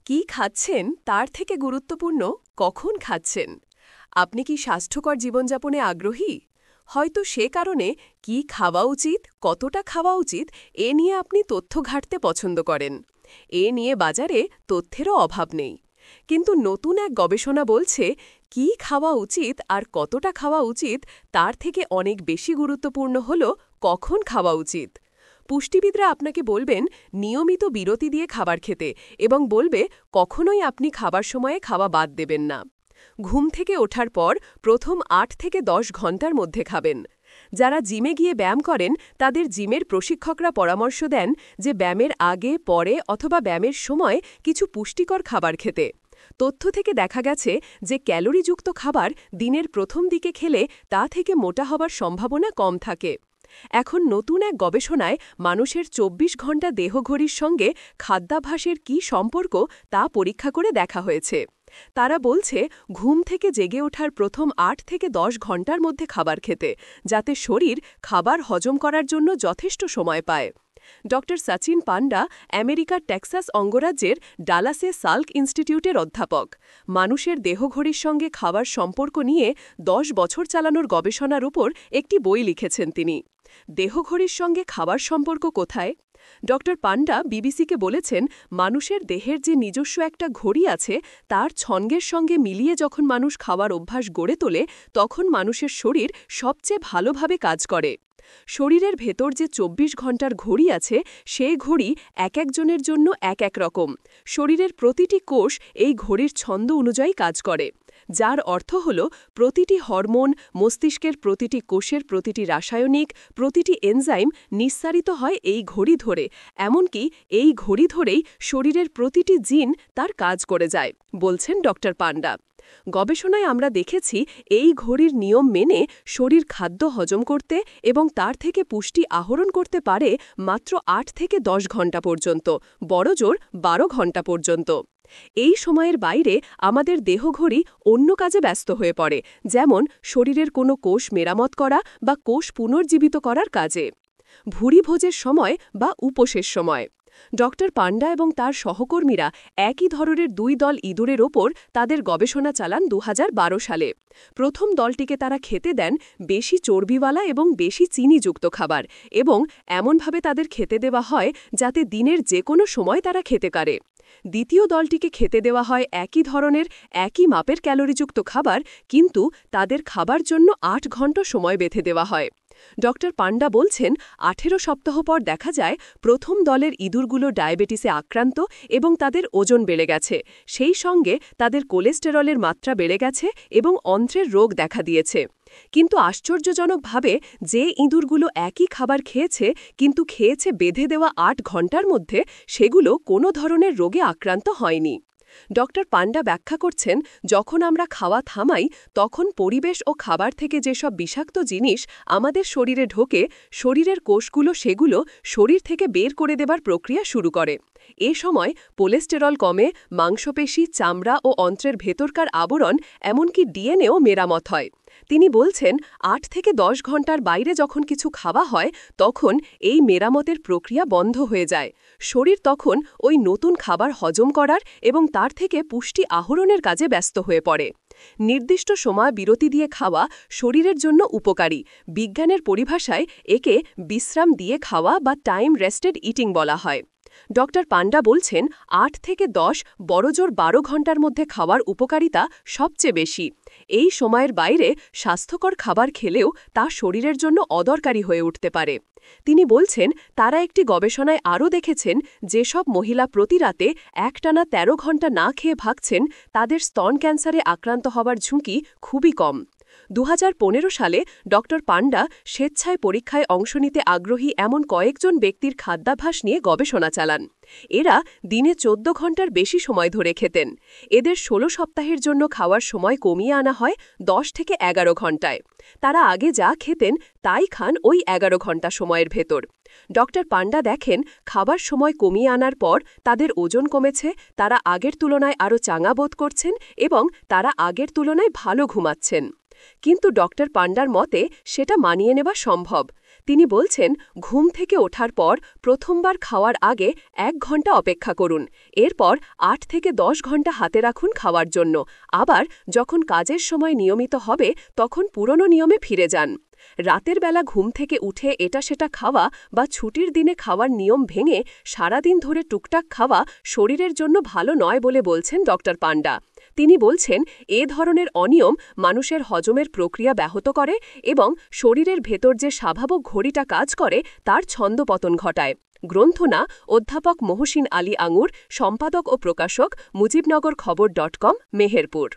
কি খাচ্ছেন তার থেকে গুরুত্বপূর্ণ কখন খাচ্ছেন। আপনি কি স্বাস্থ্যকর জীবনযাপনে আগ্রহী? হয়তো সে কারণে কি খাওয়া উচিত, কতটা খাওয়া উচিত এ নিয়ে আপনি তথ্য ঘাঁটতে পছন্দ করেন। এ নিয়ে বাজারে তথ্যেরও অভাব নেই। কিন্তু নতুন এক গবেষণা বলছে কি খাওয়া উচিত আর কতটা খাওয়া উচিত তার থেকে অনেক বেশি গুরুত্বপূর্ণ হল কখন খাওয়া উচিত। পুষ্টিবিদরা আপনাকে বলবেন নিয়মিত বিরতি দিয়ে খাবার খেতে এবং বলবে কখনোই আপনি খাবার সময়ে খাওয়া বাদ দেবেন না। ঘুম থেকে ওঠার পর প্রথম ৮ থেকে ১০ ঘন্টার মধ্যে খাবেন। যারা জিমে গিয়ে ব্যায়াম করেন তাদের জিমের প্রশিক্ষকরা পরামর্শ দেন যে ব্যায়ামের আগে, পরে অথবা ব্যায়ামের সময় কিছু পুষ্টিকর খাবার খেতে। তথ্য থেকে দেখা গেছে যে ক্যালোরিযুক্ত খাবার দিনের প্রথম দিকে খেলে তা থেকে মোটা হবার সম্ভাবনা কম থাকে। এখন নতুন এক গবেষণায় মানুষের ২৪ ঘণ্টা দেহঘড়ির সঙ্গে খাদ্যাভ্যাসের কী সম্পর্ক তা পরীক্ষা করে দেখা হয়েছে। তারা বলছে ঘুম থেকে জেগে ওঠার প্রথম ৮ থেকে ১০ ঘণ্টার মধ্যে খাবার খেতে, যাতে শরীর খাবার হজম করার জন্য যথেষ্ট সময় পায়। ড সচিন পান্ডা আমেরিকার টেক্সাস অঙ্গরাজ্যের ডালাসে সাল্ক ইনস্টিটিউটের অধ্যাপক। মানুষের দেহঘড়ির সঙ্গে খাবার সম্পর্ক নিয়ে ১০ বছর চালানোর গবেষণার উপর একটি বই লিখেছেন তিনি। দেহঘড়ির সঙ্গে খাবার সম্পর্ক কোথায়? ড পান্ডা বিবিসিকে বলেছেন মানুষের দেহের যে নিজস্ব একটা ঘড়ি আছে তার ছন্দের সঙ্গে মিলিয়ে যখন মানুষ খাওয়ার অভ্যাস গড়ে তোলে তখন মানুষের শরীর সবচেয়ে ভালোভাবে কাজ করে। শরীরের ভেতর যে ২৪ ঘণ্টার ঘড়ি আছে সেই ঘড়ি এক একজনের জন্য এক এক রকম। শরীরের প্রতিটি কোষ এই ঘড়ির ছন্দ অনুযায়ী কাজ করে, যার অর্থ হল প্রতিটি হরমোন, মস্তিষ্কের প্রতিটি কোষের প্রতিটি রাসায়নিক, প্রতিটি এনজাইম নিঃসারিত হয় এই ঘড়ি ধরে। এমনকি এই ঘড়ি ধরেই শরীরের প্রতিটি জিন তার কাজ করে যায়, বলছেন ড পান্ডা। গবেষণায় আমরা দেখেছি এই ঘড়ির নিয়ম মেনে শরীর খাদ্য হজম করতে এবং তার থেকে পুষ্টি আহরণ করতে পারে মাত্র ৮ থেকে ১০ ঘণ্টা পর্যন্ত, বড়জোর ১২ ঘণ্টা পর্যন্ত। এই সময়ের বাইরে আমাদের দেহঘড়ি অন্য কাজে ব্যস্ত হয়ে পড়ে, যেমন শরীরের কোনো কোষ মেরামত করা বা কোষ পুনর্জীবিত করার কাজে, ভুরিভোজের সময় বা উপোসের সময়। ড পান্ডা এবং তার সহকর্মীরা একই ধরনের ২ দল ইঁদুরের ওপর তাদের গবেষণা চালান ২০১২ সালে। প্রথম দলটিকে তারা খেতে দেন বেশি চর্বিওয়ালা এবং বেশি চিনিযুক্ত খাবার এবং এমনভাবে তাদের খেতে দেওয়া হয় যাতে দিনের যে কোনো সময় তারা খেতে পারে। দ্বিতীয় দলটিকে খেতে দেওয়া হয় একই ধরনের একই মাপের ক্যালোরিযুক্ত খাবার, কিন্তু তাদের খাবার জন্য ৮ ঘণ্টা সময় বেঁধে দেওয়া হয়। ড পান্ডা বলছেন ১৮ সপ্তাহ পর দেখা যায় প্রথম দলের ইঁদুরগুলো ডায়াবেটিসে আক্রান্ত এবং তাদের ওজন বেড়ে গেছে, সেই সঙ্গে তাদের কোলেস্টেরলের মাত্রা বেড়ে গেছে এবং অন্ত্রের রোগ দেখা দিয়েছে। কিন্তু আশ্চর্যজনকভাবে যে ইঁদুরগুলো একই খাবার খেয়েছে কিন্তু খেয়েছে বেঁধে দেওয়া ৮ ঘণ্টার মধ্যে, সেগুলো কোনো ধরনের রোগে আক্রান্ত হয়নি। ড পান্ডা ব্যাখ্যা করছেন যখন আমরা খাওয়া থামাই তখন পরিবেশ ও খাবার থেকে যেসব বিষাক্ত জিনিস আমাদের শরীরে ঢোকে শরীরের কোষগুলো সেগুলো শরীর থেকে বের করে দেবার প্রক্রিয়া শুরু করে। এ সময় কোলেস্টেরল কমে, মাংসপেশি, চামড়া ও অন্ত্রের ভেতরকার আবরণ এমনকি ডিএনএও মেরামত হয়। তিনি বলছেন ৮ থেকে ১০ ঘণ্টার বাইরে যখন কিছু খাওয়া হয় তখন এই মেরামতের প্রক্রিয়া বন্ধ হয়ে যায়। শরীর তখন ওই নতুন খাবার হজম করার এবং তার থেকে পুষ্টি আহরণের কাজে ব্যস্ত হয়ে পড়ে। নির্দিষ্ট সময় বিরতি দিয়ে খাওয়া শরীরের জন্য উপকারী। বিজ্ঞানের পরিভাষায় একে বিশ্রাম দিয়ে খাওয়া বা টাইম রেস্টেড ইটিং বলা হয়। ড পান্ডা বলছেন ৮ থেকে ১০ বড়জোর ১২ ঘণ্টার মধ্যে খাওয়ার উপকারিতা সবচেয়ে বেশি। এই সময়ের বাইরে স্বাস্থ্যকর খাবার খেলেও তা শরীরের জন্য অদরকারি হয়ে উঠতে পারে। তিনি বলছেন তারা একটি গবেষণায় আরও দেখেছেন যেসব মহিলা প্রতি রাতে একটানা ১৩ ঘণ্টা না খেয়ে ভাগছেন তাদের স্তন ক্যান্সারে আক্রান্ত হওয়ার ঝুঁকি খুবই কম। ২০১৫ সালে ড পান্ডা স্বেচ্ছায় পরীক্ষায় অংশ নিতে আগ্রহী এমন কয়েকজন ব্যক্তির খাদ্যাভ্যাস নিয়ে গবেষণা চালান। এরা দিনে ১৪ ঘণ্টার বেশি সময় ধরে খেতেন। এদের ১৬ সপ্তাহের জন্য খাওয়ার সময় কমিয়ে আনা হয় ১০ থেকে ১১ ঘণ্টায়। তারা আগে যা খেতেন তাই খান ওই ১১ ঘণ্টা সময়ের ভেতর। ড পান্ডা দেখেন খাবার সময় কমিয়ে আনার পর তাদের ওজন কমেছে, তারা আগের তুলনায় আরও চাঙা বোধ করছেন এবং তারা আগের তুলনায় ভালো ঘুমাচ্ছেন। কিন্তু ড পান্ডার মতে সেটা মানিয়ে নেওয়া সম্ভব। তিনি বলছেন, ঘুম থেকে ওঠার পর প্রথমবার খাওয়ার আগে 1 ঘন্টা অপেক্ষা করুন। এরপর 8 থেকে 10 ঘন্টা হাতে রাখুন খাওয়ার জন্য। আবার যখন কাজের সময় নিয়মিত হবে তখন পুরনো নিয়মে ফিরে যান। রাতের বেলা ঘুম থেকে উঠে এটা সেটা খাওয়া বা ছুটির দিনে খাওয়ার নিয়ম ভেঙে সারাদিন ধরে টুকটাক খাওয়া শরীরের জন্য ভালো নয় বলে বলছেন ডক্টর পান্ডা। তিনি বলছেন, এ ধরনের অনিয়ম মানুষের হজমের প্রক্রিয়া ব্যাহত করে এবং শরীরের ভেতর যে স্বাভাবিক ঘড়িটা কাজ করে তার ছন্দপতন ঘটায়। গ্রন্থনা অধ্যাপক মহসিন আলী আঙুর, সম্পাদক ও প্রকাশক, মুজিবনগর খবর.com, মেহেরপুর।